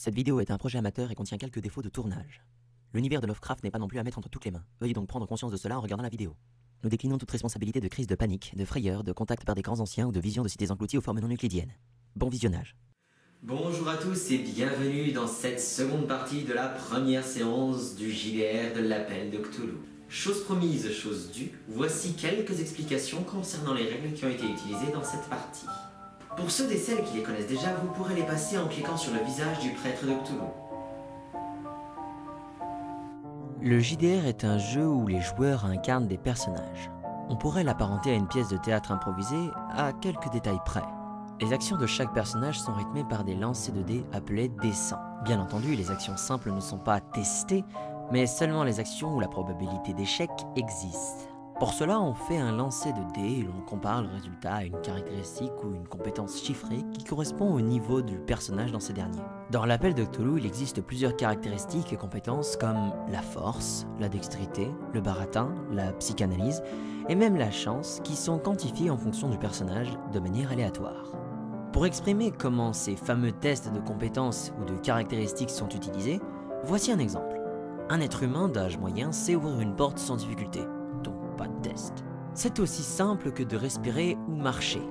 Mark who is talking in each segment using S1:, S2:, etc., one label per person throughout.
S1: Cette vidéo est un projet amateur et contient quelques défauts de tournage. L'univers de Lovecraft n'est pas non plus à mettre entre toutes les mains. Veuillez donc prendre conscience de cela en regardant la vidéo. Nous déclinons toute responsabilité de crise de panique, de frayeur, de contact par des grands anciens ou de vision de cités englouties aux formes non euclidiennes. Bon visionnage.
S2: Bonjour à tous et bienvenue dans cette seconde partie de la première séance du JDR de l'appel de Cthulhu. Chose promise, chose due, voici quelques explications concernant les règles qui ont été utilisées dans cette partie. Pour ceux et celles qui les connaissent déjà, vous pourrez les passer en cliquant sur le visage du prêtre de Cthulhu.
S1: Le JDR est un jeu où les joueurs incarnent des personnages. On pourrait l'apparenter à une pièce de théâtre improvisée à quelques détails près. Les actions de chaque personnage sont rythmées par des lancers de dés appelés dés-100. Bien entendu, les actions simples ne sont pas testées, mais seulement les actions où la probabilité d'échec existe. Pour cela, on fait un lancer de dés et l'on compare le résultat à une caractéristique ou une compétence chiffrée qui correspond au niveau du personnage dans ces derniers. Dans l'appel de Cthulhu, il existe plusieurs caractéristiques et compétences comme la force, la dextérité, le baratin, la psychanalyse et même la chance qui sont quantifiées en fonction du personnage de manière aléatoire. Pour exprimer comment ces fameux tests de compétences ou de caractéristiques sont utilisés, voici un exemple. Un être humain d'âge moyen sait ouvrir une porte sans difficulté. Pas de test. C'est aussi simple que de respirer ou marcher.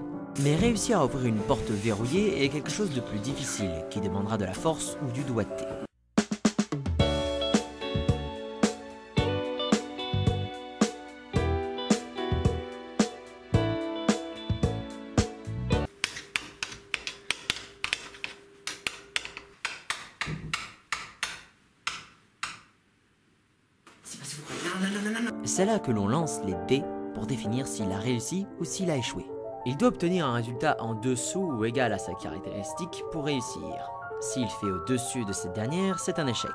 S1: Mais réussir à ouvrir une porte verrouillée est quelque chose de plus difficile, qui demandera de la force ou du doigté. C'est là que l'on lance les dés pour définir s'il a réussi ou s'il a échoué. Il doit obtenir un résultat en dessous ou égal à sa caractéristique pour réussir. S'il fait au-dessus de cette dernière, c'est un échec.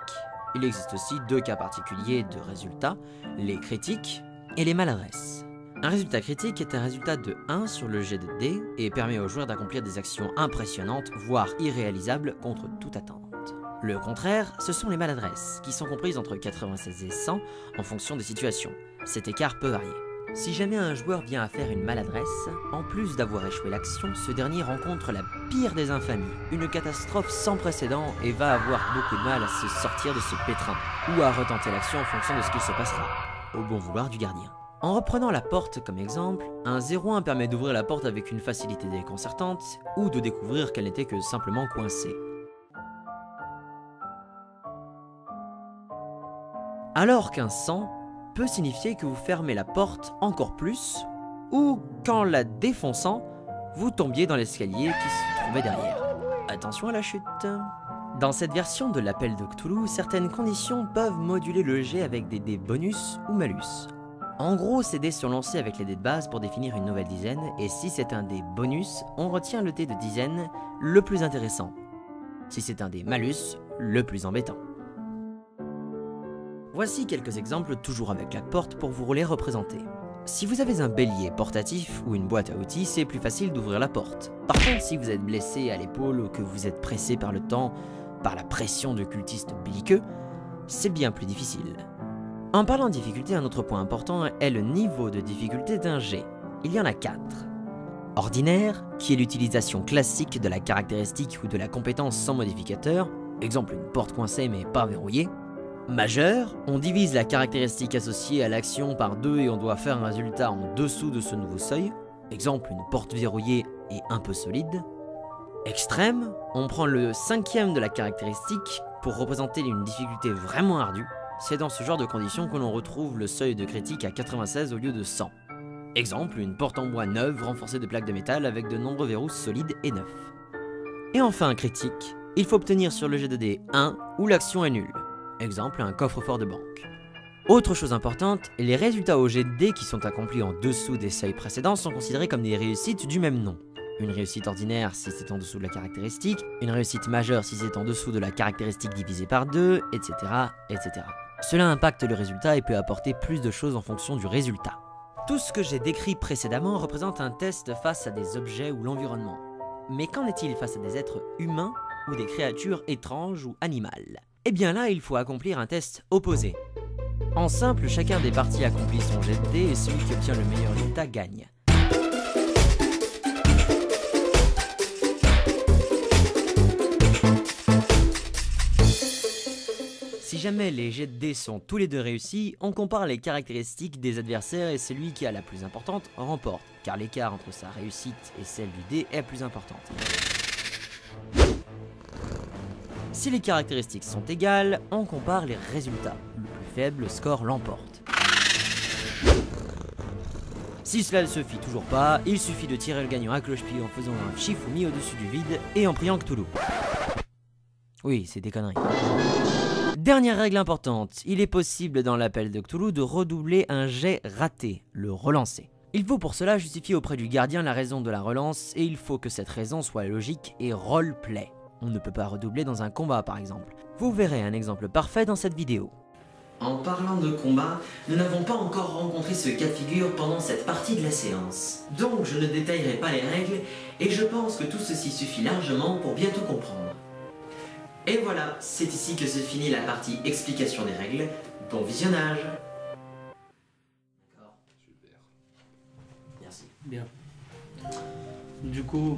S1: Il existe aussi deux cas particuliers de résultats, les critiques et les maladresses. Un résultat critique est un résultat de 1 sur le jet de dés et permet aux joueurs d'accomplir des actions impressionnantes, voire irréalisables contre toute attente. Le contraire, ce sont les maladresses, qui sont comprises entre 96 et 100 en fonction des situations. Cet écart peut varier. Si jamais un joueur vient à faire une maladresse, en plus d'avoir échoué l'action, ce dernier rencontre la pire des infamies, une catastrophe sans précédent et va avoir beaucoup de mal à se sortir de ce pétrin, ou à retenter l'action en fonction de ce qu'il se passera, au bon vouloir du gardien. En reprenant la porte comme exemple, un 0-1 permet d'ouvrir la porte avec une facilité déconcertante, ou de découvrir qu'elle n'était que simplement coincée. Alors qu'un 100 peut signifier que vous fermez la porte encore plus, ou qu'en la défonçant, vous tombiez dans l'escalier qui se trouvait derrière. Attention à la chute. Dans cette version de l'appel de Cthulhu, certaines conditions peuvent moduler le jet avec des dés bonus ou malus. En gros, ces dés sont lancés avec les dés de base pour définir une nouvelle dizaine, et si c'est un dé bonus, on retient le dé de dizaine le plus intéressant. Si c'est un dé malus, le plus embêtant. Voici quelques exemples toujours avec la porte pour vous les représenter. Si vous avez un bélier portatif ou une boîte à outils, c'est plus facile d'ouvrir la porte. Par contre, si vous êtes blessé à l'épaule ou que vous êtes pressé par le temps, par la pression de cultistes belliqueux, c'est bien plus difficile. En parlant de difficulté, un autre point important est le niveau de difficulté d'un jet. Il y en a 4. Ordinaire, qui est l'utilisation classique de la caractéristique ou de la compétence sans modificateur, exemple une porte coincée mais pas verrouillée. Majeur, on divise la caractéristique associée à l'action par 2 et on doit faire un résultat en dessous de ce nouveau seuil, exemple une porte verrouillée et un peu solide. Extrême, on prend le 5e de la caractéristique pour représenter une difficulté vraiment ardue. C'est dans ce genre de conditions que l'on retrouve le seuil de critique à 96 au lieu de 100. Exemple, une porte en bois neuve renforcée de plaques de métal avec de nombreux verrous solides et neufs. Et enfin, critique, il faut obtenir sur le jet de dés 1 où l'action est nulle. Exemple, un coffre-fort de banque. Autre chose importante, les résultats au jet de dés qui sont accomplis en dessous des seuils précédents sont considérés comme des réussites du même nom. Une réussite ordinaire si c'est en dessous de la caractéristique, une réussite majeure si c'est en dessous de la caractéristique divisée par 2, etc., etc. Cela impacte le résultat et peut apporter plus de choses en fonction du résultat. Tout ce que j'ai décrit précédemment représente un test face à des objets ou l'environnement. Mais qu'en est-il face à des êtres humains ou des créatures étranges ou animales ? Eh bien là, il faut accomplir un test opposé. En simple, chacun des parties accomplit son jet de dés et celui qui obtient le meilleur résultat gagne. Si jamais les jets de dés sont tous les deux réussis, on compare les caractéristiques des adversaires et celui qui a la plus importante remporte, car l'écart entre sa réussite et celle du dé est plus importante. Si les caractéristiques sont égales, on compare les résultats. Le plus faible score l'emporte. Si cela ne suffit toujours pas, il suffit de tirer le gagnant à cloche-pied en faisant un Shifumi au-dessus du vide et en priant Cthulhu. Oui, c'est des conneries. Dernière règle importante, il est possible dans l'appel de Cthulhu de redoubler un jet raté, le relancer. Il faut pour cela justifier auprès du gardien la raison de la relance et il faut que cette raison soit logique et roleplay. On ne peut pas redoubler dans un combat par exemple. Vous verrez un exemple parfait dans cette vidéo.
S2: En parlant de combat, nous n'avons pas encore rencontré ce cas de figure pendant cette partie de la séance. Donc je ne détaillerai pas les règles et je pense que tout ceci suffit largement pour bien tout comprendre. Et voilà, c'est ici que se finit la partie explication des règles. Bon visionnage. D'accord.
S3: Super.
S2: Merci.
S4: Bien. Du coup,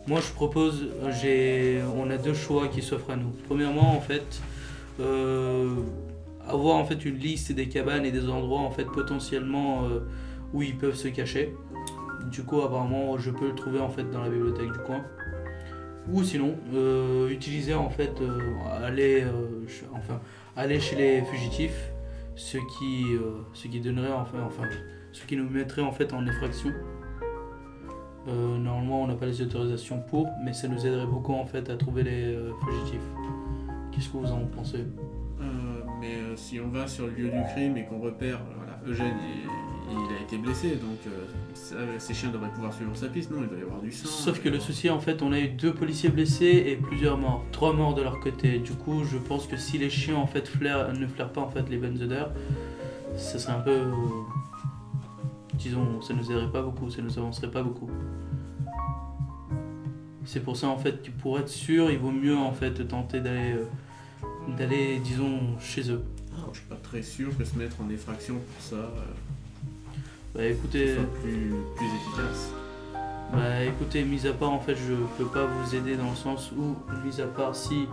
S4: moi je propose, on a deux choix qui s'offrent à nous. Premièrement, en fait, avoir en fait une liste des cabanes et des endroits en fait potentiellement où ils peuvent se cacher. Du coup, apparemment, je peux le trouver en fait dans la bibliothèque du coin. Ou sinon, utiliser en fait, aller chez les fugitifs, ce qui donnerait ce qui nous mettrait en fait en effraction. Normalement, on n'a pas les autorisations pour, mais ça nous aiderait beaucoup en fait à trouver les fugitifs. Qu'est-ce que vous en pensez?
S3: Si on va sur le lieu du crime et qu'on repère, voilà, Eugène, il a été blessé, donc ces chiens devraient pouvoir suivre sa piste, non? Il doit y avoir du sang.
S4: Sauf que le souci, en fait, on a eu 2 policiers blessés et plusieurs morts. 3 morts de leur côté. Du coup, je pense que si les chiens en fait ne flairent pas en fait les bonnes odeurs, ça serait un peu, disons, ça nous aiderait pas beaucoup, ça nous avancerait pas beaucoup. C'est pour ça en fait que pour être sûr, il vaut mieux en fait tenter d'aller, disons, chez eux.
S3: Je suis pas très sûr que se mettre en effraction pour ça
S4: Bah écoutez,
S3: soit plus efficace.
S4: Bah écoutez, mis à part en fait, je peux pas vous aider dans le sens où, mis à part si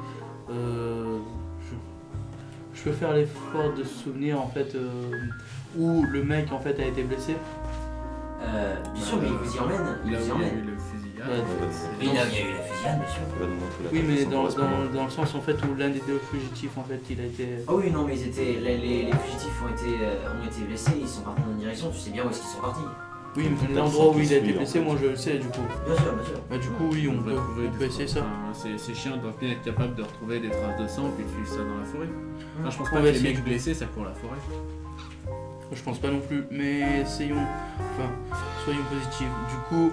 S4: je peux faire l'effort de se souvenir en fait où le mec en fait a été blessé.
S2: Bien sûr, mais il vous y emmène.
S3: Là où il y a eu le fusillade.
S2: Et là, il y a eu la fusillade, bien sûr.
S4: Oui, mais dans le sens en fait où l'un des 2 fugitifs en fait il a été.
S2: Ah oui, non, mais les fugitifs ont été blessés, ils sont partis dans une direction, tu sais bien où est-ce qu'ils sont partis.
S4: Oui, mais l'endroit où il a été blessé, moi je le sais du coup.
S2: Bien sûr, bien sûr.
S4: Bah du coup oui, on peut essayer ça.
S3: Ces chiens doivent bien être capables de retrouver des traces de sang puis de suivre ça dans la forêt. Enfin, je pense
S4: On
S3: pas
S4: va
S3: que les
S4: essayer.
S3: mecs blessés ça court la forêt.
S4: Je pense pas non plus, mais essayons, soyons positifs. Du coup,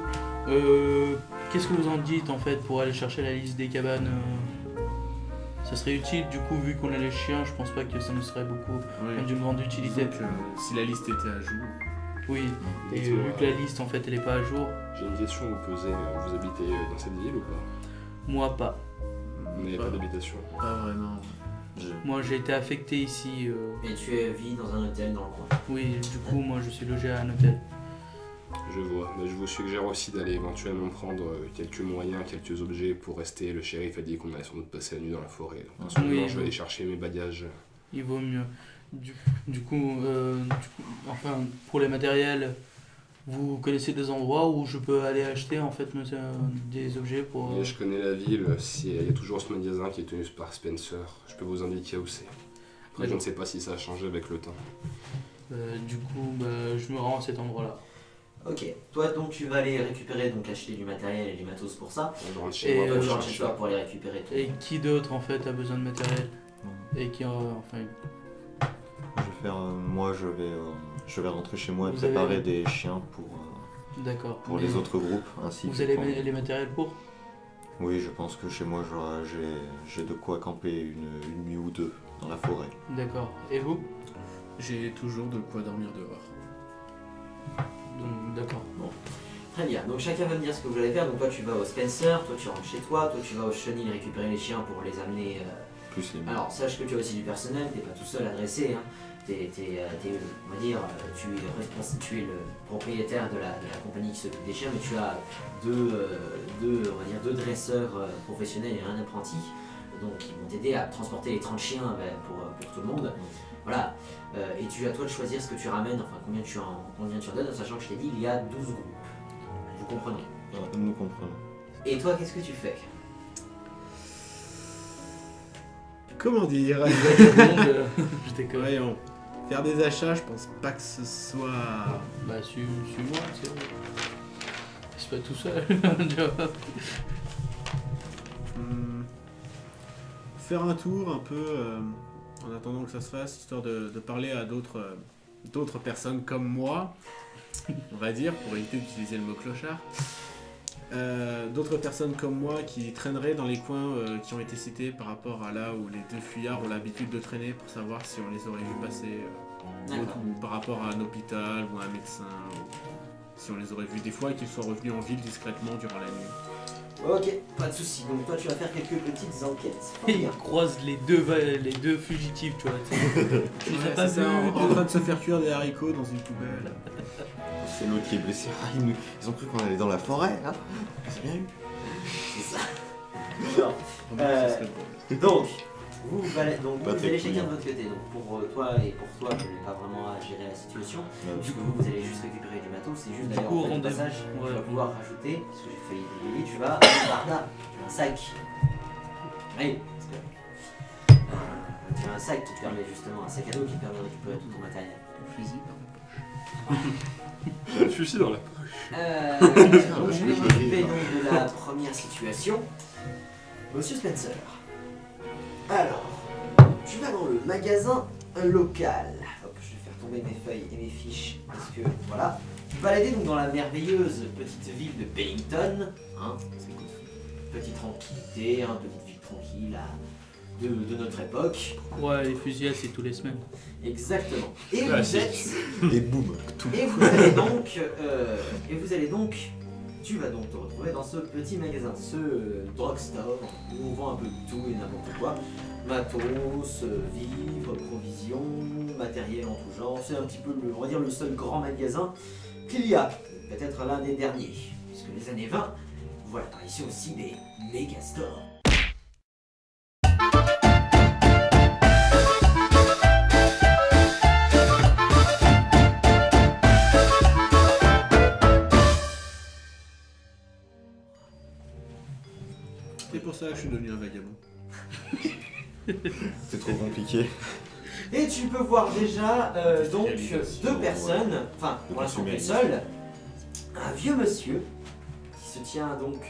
S4: qu'est-ce que vous en dites en fait pour aller chercher la liste des cabanes Ça serait utile du coup, vu qu'on a les chiens, je pense pas que ça nous serait beaucoup d'une grande utilité.
S3: Donc, si la liste était à jour.
S4: Oui, et vu que la liste en fait elle est pas à jour.
S5: J'ai une question à vous poser. Vous habitez dans cette ville ou pas?
S4: Moi pas.
S5: Vous n'avez pas d'habitation?
S3: Pas vraiment.
S4: Moi j'ai été affecté ici.
S2: Et tu vis dans un hôtel dans le coin.
S4: Oui, du coup moi je suis logé à un hôtel.
S5: Je vois. Mais je vous suggère aussi d'aller éventuellement prendre quelques moyens, quelques objets pour rester. Le shérif a dit qu'on allait sans doute passer la nuit dans la forêt. Donc, en ce moment, je vais aller chercher mes bagages.
S4: Il vaut mieux. Du coup, pour les matériels, vous connaissez des endroits où je peux aller acheter en fait des objets pour.
S5: Et je connais la ville. Il y a toujours ce magasin qui est tenu par Spencer. Je peux vous indiquer où c'est. Après, je ne sais pas si ça a changé avec le temps.
S4: Du coup, je me rends à cet endroit-là.
S2: Ok, toi donc tu vas aller récupérer, donc acheter du matériel et du matos pour ça.
S5: Je rentre chez
S4: Et,
S5: moi.
S2: Toi tu
S5: pour
S2: rentres
S5: chercher.
S2: chez toi pour aller récupérer tout.
S4: Et qui d'autre en fait a besoin de matériel? Et qui
S6: Je vais rentrer chez moi et
S4: Vous
S6: préparer
S4: avez-
S6: des chiens
S4: D'accord.
S6: pour
S4: Mais
S6: les autres groupes ainsi
S4: Vous
S6: que
S4: avez
S6: pour-
S4: les matériels pour?
S6: Oui, je pense que chez moi j'ai de quoi camper une nuit ou 2 dans la forêt.
S4: D'accord. Et vous?
S3: J'ai toujours de quoi dormir dehors.
S4: Donc d'accord.
S2: Très bien, donc chacun va me dire ce que vous allez faire. Donc toi tu vas au Spencer, toi tu rentres chez toi tu vas au chenil récupérer les chiens pour les amener.
S6: Plus les miens.
S2: Alors sache que tu as aussi du personnel, t'es pas tout seul à dresser. Hein. On va dire, tu es le propriétaire de la compagnie qui s'occupe des chiens, mais tu as deux dresseurs professionnels et un apprenti. donc ils vont t'aider à transporter les 30 chiens pour tout le monde. Voilà. Et tu à toi de choisir ce que tu ramènes, enfin combien tu en donnes, sachant que je t'ai dit il y a 12 groupes. Vous comprenez?
S6: Nous comprenons.
S2: Et toi, qu'est-ce que tu fais?
S3: Comment dire?
S4: Je déconne.
S3: Voyons. Faire des achats, je pense pas que ce soit...
S4: Bah, suis-moi, c'est pas tout seul.
S3: Faire un tour un peu en attendant que ça se fasse, histoire de parler à d'autres personnes comme moi, on va dire, pour éviter d'utiliser le mot clochard. D'autres personnes comme moi qui traîneraient dans les coins qui ont été cités par rapport à là où les deux fuyards ont l'habitude de traîner pour savoir si on les aurait vus passer ou par rapport à un hôpital ou à un médecin, ou si on les aurait vus des fois et qu'ils soient revenus en ville discrètement durant la nuit.
S2: Ok, pas de soucis. Donc toi tu vas faire quelques petites enquêtes.
S4: Et il croise les deux fugitifs, tu vois. Tu les as pas
S3: c'est
S4: vus.
S3: ça, en train de se faire cuire des haricots dans une poubelle.
S6: C'est l'autre qui est blessé. Ah, ils ont cru qu'on allait dans la forêt, hein. C'est bien eu.
S2: C'est ça. Donc, vous allez chacun de votre côté. Donc pour toi et pour toi, je n'ai pas vraiment à gérer la situation. Du coup, vous allez juste récupérer du matos. C'est juste d'ailleurs en fait, au passage, tu vas pouvoir rajouter, parce que j'ai failli oublier, tu vas Barda, tu as un sac. Oui, parce que tu as un sac qui te permet justement, un sac à dos qui te permet de récupérer tout ton matériel.
S3: Fusil dans la poche.
S5: Je suis ici dans la poche.
S2: Donc je vais m'occuper donc de la première situation. Monsieur Spencer. Alors, tu vas dans le magasin local. Hop, je vais faire tomber mes feuilles et mes fiches parce que voilà. Vous baladez donc dans la merveilleuse petite ville de Bellington. Hein, petite tranquillité, hein, petite ville tranquille de notre époque.
S4: Ouais, les fusillades c'est tous les semaines.
S2: Exactement. Et
S5: Ah,
S2: vous
S5: si.
S2: êtes.
S6: Et boum, tout.
S2: Et tu vas donc te retrouver dans ce petit magasin, ce drugstore où on vend un peu de tout et n'importe quoi. Matos, vivres, provisions, matériel en tout genre. C'est un petit peu, on va dire, le seul grand magasin qu'il y a. Peut-être l'un des derniers. Puisque les années 20, voilà apparition aussi des méga stores.
S3: C'est pour ça que je suis devenu un vagabond.
S6: C'est trop compliqué.
S2: Et tu peux voir déjà donc
S3: Industrialisation,
S2: deux personnes, enfin pour l'instant une seule, un vieux monsieur qui se tient donc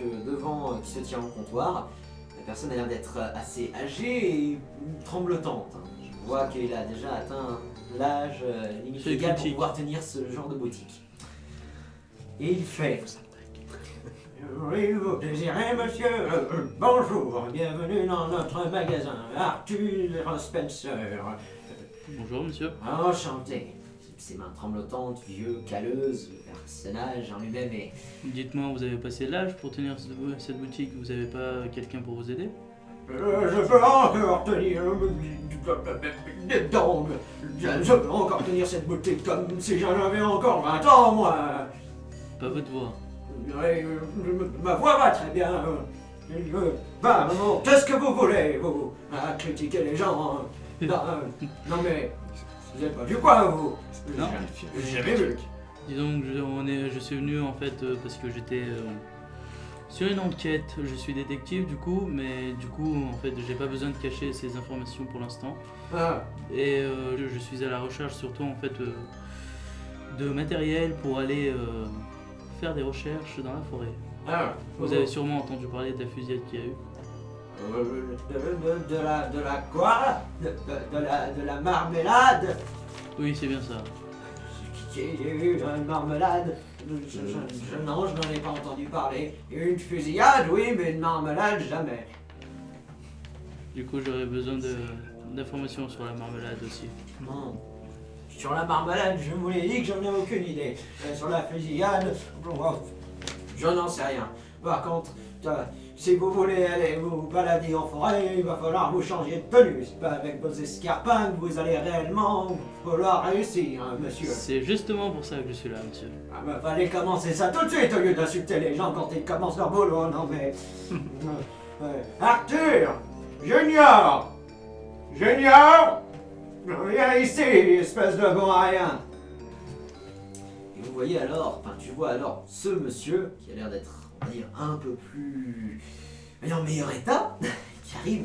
S2: qui se tient au comptoir. La personne a l'air d'être assez âgée et tremblotante. Hein. Je vois qu'elle a déjà atteint l'âge limite
S4: C'est
S2: légal pour
S4: critique.
S2: pouvoir tenir ce genre de boutique. Et il fait. Oui, vous désirez, monsieur? Bonjour, bienvenue dans notre magasin, Arthur Spencer.
S4: Bonjour monsieur.
S2: Enchanté. Ses mains tremblotantes, vieux, calleuse, le personnage en lui-même est...
S4: Dites-moi, vous avez passé l'âge pour tenir cette boutique? Vous avez pas quelqu'un pour vous aider?
S2: Je peux encore tenir... Je peux encore tenir cette boutique comme si j'en avais encore 20 ans, moi.
S4: Pas votre voix.
S2: Oui, ma voix va très bien. Bah, maman, qu'est-ce que vous voulez, vous? À critiquer les gens. Non mais... Vous avez pas vu quoi, vous?
S4: Non.
S2: J'ai jamais vu.
S4: Disons que je suis venu en fait parce que j'étais sur une enquête. Je suis détective du coup, mais du coup en fait j'ai pas besoin de cacher ces informations pour l'instant.
S2: Ah,
S4: Et je suis à la recherche surtout en fait de matériel pour aller faire des recherches dans la forêt.
S2: ah,
S4: Vous avez sûrement entendu parler de la fusillade qu'il y a eu.
S2: de la quoi? De la marmelade?
S4: Oui, c'est bien ça.
S2: J'ai eu une marmelade? Non, je n'en ai pas entendu parler. Une fusillade, oui, mais une marmelade, jamais.
S4: Du coup, j'aurais besoin d'informations sur la marmelade aussi.
S2: Non. Sur la marmelade, je vous l'ai dit que j'en ai aucune idée. Sur la fusillade, je n'en sais rien. Par contre, si vous voulez aller vous balader en forêt, il va falloir vous changer de tenue. C'est pas avec vos escarpins que vous allez réellement vouloir réussir, hein, monsieur.
S4: C'est justement pour ça que je suis là, monsieur.
S2: Ah bah fallait commencer ça tout de suite au lieu d'insulter les gens quand ils commencent leur boulot, non mais... Arthur!
S7: Junior! Junior! Viens ici, espèce de bon à rien.
S2: Et vous voyez alors, enfin tu vois alors ce monsieur qui a l'air d'être, on va dire, un peu plus en meilleur état, qui arrive.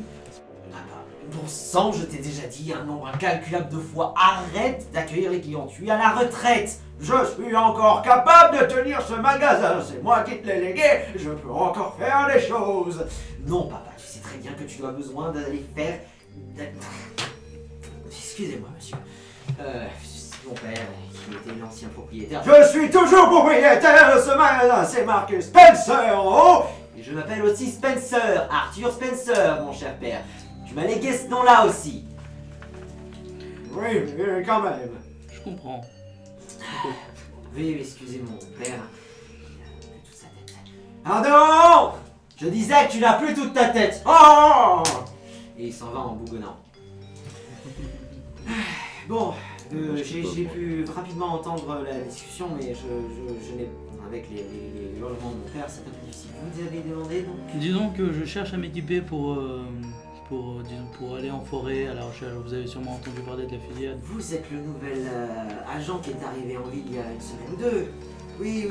S2: Ah bah, bon sang, je t'ai déjà dit un nombre incalculable de fois, arrête d'accueillir les clients, tu es à la retraite.
S7: Je suis encore capable de tenir ce magasin, c'est moi qui te l'ai légué, je peux encore faire des choses.
S2: Non papa, tu sais très bien que tu as besoin d'aller faire... Excusez-moi monsieur. Mon père, qui était l'ancien propriétaire...
S7: Je suis toujours propriétaire de ce magasin, c'est marqué Spencer en haut.
S2: Et je m'appelle aussi Spencer, Arthur Spencer, mon cher père. Tu m'as légué ce nom-là aussi.
S7: Oui, mais quand même.
S4: Je comprends.
S2: Oui, excusez mon père. Il a plus toute sa tête.
S7: Pardon!
S2: Je disais que tu n'as plus toute ta tête.
S7: Oh!
S2: Et il s'en va en bougonnant. Bon, j'ai pu rapidement entendre la discussion, mais je n'ai... Avec les hurlements de mon père, c'est un peu difficile. Vous avez demandé donc?
S4: Disons que je cherche à m'équiper pour aller en forêt à la recherche. Vous avez sûrement entendu parler de la fusillade.
S2: Vous êtes le nouvel agent qui est arrivé en ville il y a une semaine ou deux. Oui,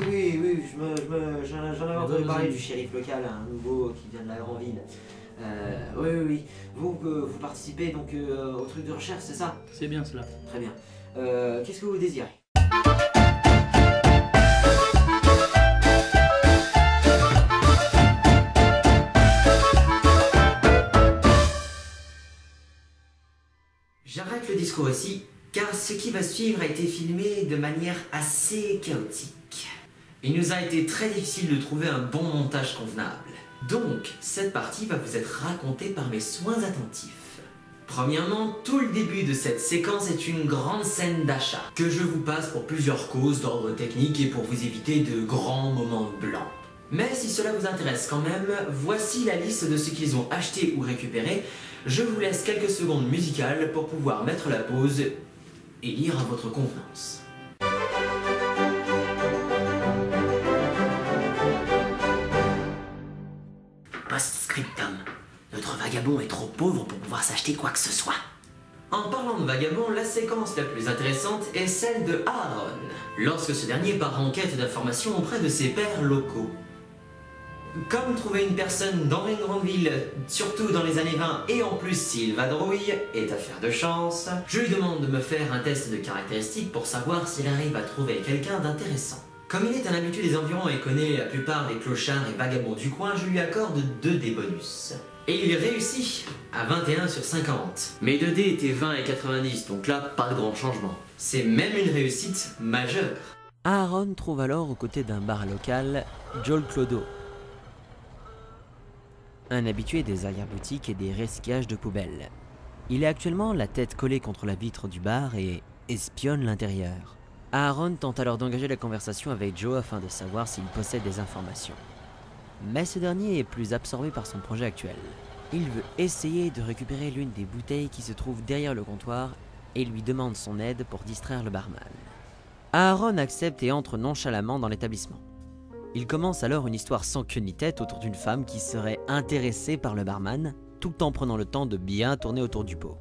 S2: j'en avais entendu parler du shérif local, un nouveau qui vient de la grande ville. Oui. Vous participez donc au truc de recherche, c'est ça?
S4: C'est bien cela.
S2: Très bien. Qu'est-ce que vous désirez? J'arrête le discours ici, car ce qui va suivre a été filmé de manière assez chaotique. Il nous a été très difficile de trouver un bon montage convenable. Donc, cette partie va vous être racontée par mes soins attentifs. Premièrement, tout le début de cette séquence est une grande scène d'achat, que je vous passe pour plusieurs causes d'ordre technique et pour vous éviter de grands moments blancs. Mais si cela vous intéresse quand même, voici la liste de ce qu'ils ont acheté ou récupéré. Je vous laisse quelques secondes musicales pour pouvoir mettre la pause et lire à votre convenance. Post-scriptum. Notre vagabond est trop pauvre pour pouvoir s'acheter quoi que ce soit. En parlant de vagabond, la séquence la plus intéressante est celle de Aaron, lorsque ce dernier part en quête d'informations auprès de ses pairs locaux. Comme trouver une personne dans une grande ville, surtout dans les années 20, et en plus s'il vadrouille, est affaire de chance, je lui demande de me faire un test de caractéristiques pour savoir s'il arrive à trouver quelqu'un d'intéressant. Comme il est un habitué des environs et connaît la plupart des clochards et vagabonds du coin, je lui accorde 2 dés bonus. Et il réussit à 21 sur 50. Mes 2 dés étaient 20 et 90, donc là, pas de grand changement. C'est même une réussite majeure.
S1: Aaron trouve alors aux côtés d'un bar local Joel Clodo, un habitué des arrière-boutiques et des recyclages de poubelles. Il est actuellement la tête collée contre la vitre du bar et espionne l'intérieur. Aaron tente alors d'engager la conversation avec Joe afin de savoir s'il possède des informations. Mais ce dernier est plus absorbé par son projet actuel. Il veut essayer de récupérer l'une des bouteilles qui se trouve derrière le comptoir et lui demande son aide pour distraire le barman. Aaron accepte et entre nonchalamment dans l'établissement. Il commence alors une histoire sans queue ni tête autour d'une femme qui serait intéressée par le barman, tout en prenant le temps de bien tourner autour du pot.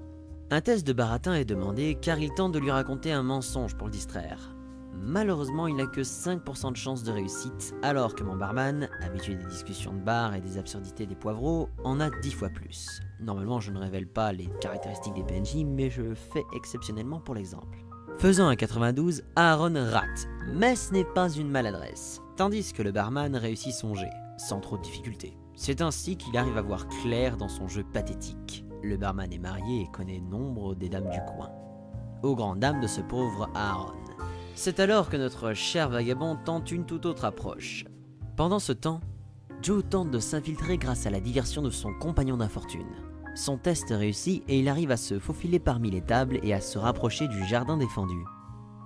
S1: Un test de baratin est demandé car il tente de lui raconter un mensonge pour le distraire. Malheureusement, il n'a que 5% de chance de réussite, alors que mon barman, habitué des discussions de bar et des absurdités des poivreaux, en a 10 fois plus. Normalement, je ne révèle pas les caractéristiques des PNJ, mais je le fais exceptionnellement pour l'exemple. Faisant un 92, Aaron rate, mais ce n'est pas une maladresse, tandis que le barman réussit son jet, sans trop de difficultés. C'est ainsi qu'il arrive à voir clair dans son jeu pathétique. Le barman est marié et connaît nombre des dames du coin. Aux grandes dames de ce pauvre Aaron. C'est alors que notre cher vagabond tente une toute autre approche. Pendant ce temps, Joe tente de s'infiltrer grâce à la diversion de son compagnon d'infortune. Son test réussit et il arrive à se faufiler parmi les tables et à se rapprocher du jardin défendu.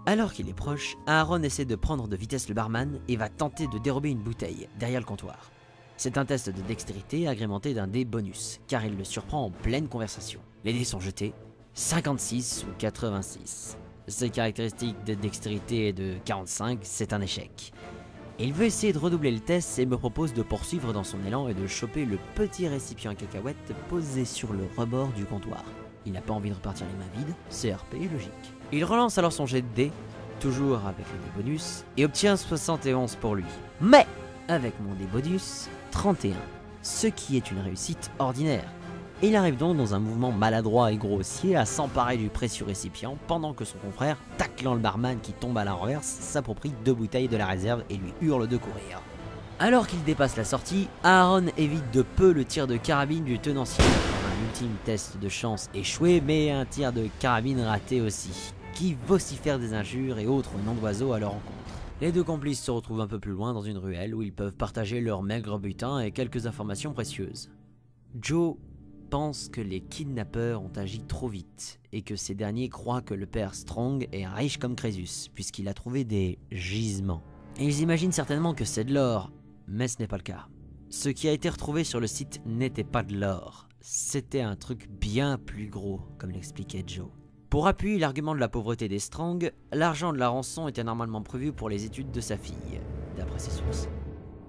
S1: Alors qu'il est proche, Aaron essaie de prendre de vitesse le barman et va tenter de dérober une bouteille derrière le comptoir. C'est un test de dextérité agrémenté d'un dé bonus, car il le surprend en pleine conversation. Les dés sont jetés, 56 ou 86. Ses caractéristiques de dextérité est de 45, c'est un échec. Il veut essayer de redoubler le test et me propose de poursuivre dans son élan et de choper le petit récipient à cacahuètes posé sur le rebord du comptoir. Il n'a pas envie de repartir les mains vides, CRP est logique. Il relance alors son jet de dés, toujours avec le dé bonus, et obtient 71 pour lui. Mais, avec mon dé bonus, 31, ce qui est une réussite ordinaire. Il arrive donc dans un mouvement maladroit et grossier à s'emparer du précieux récipient pendant que son confrère, taclant le barman qui tombe à la renverse, s'approprie 2 bouteilles de la réserve et lui hurle de courir. Alors qu'il dépasse la sortie, Aaron évite de peu le tir de carabine du tenancier. Un ultime test de chance échoué, mais un tir de carabine raté aussi, qui vocifère des injures et autres noms d'oiseaux à leur encontre. Les deux complices se retrouvent un peu plus loin dans une ruelle où ils peuvent partager leur maigre butin et quelques informations précieuses. Joe pense que les kidnappeurs ont agi trop vite et que ces derniers croient que le père Strong est riche comme Crésus puisqu'il a trouvé des gisements. Et ils imaginent certainement que c'est de l'or, mais ce n'est pas le cas. Ce qui a été retrouvé sur le site n'était pas de l'or, c'était un truc bien plus gros, comme l'expliquait Joe. Pour appuyer l'argument de la pauvreté des Strong, l'argent de la rançon était normalement prévu pour les études de sa fille, d'après ses sources.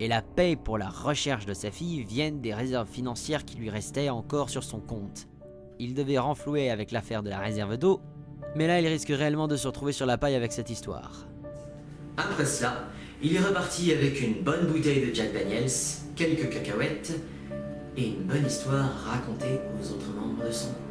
S1: Et la paie pour la recherche de sa fille viennent des réserves financières qui lui restaient encore sur son compte. Il devait renflouer avec l'affaire de la réserve d'eau, mais là il risque réellement de se retrouver sur la paille avec cette histoire.
S2: Après cela, il est reparti avec une bonne bouteille de Jack Daniels, quelques cacahuètes et une bonne histoire racontée aux autres membres de son groupe.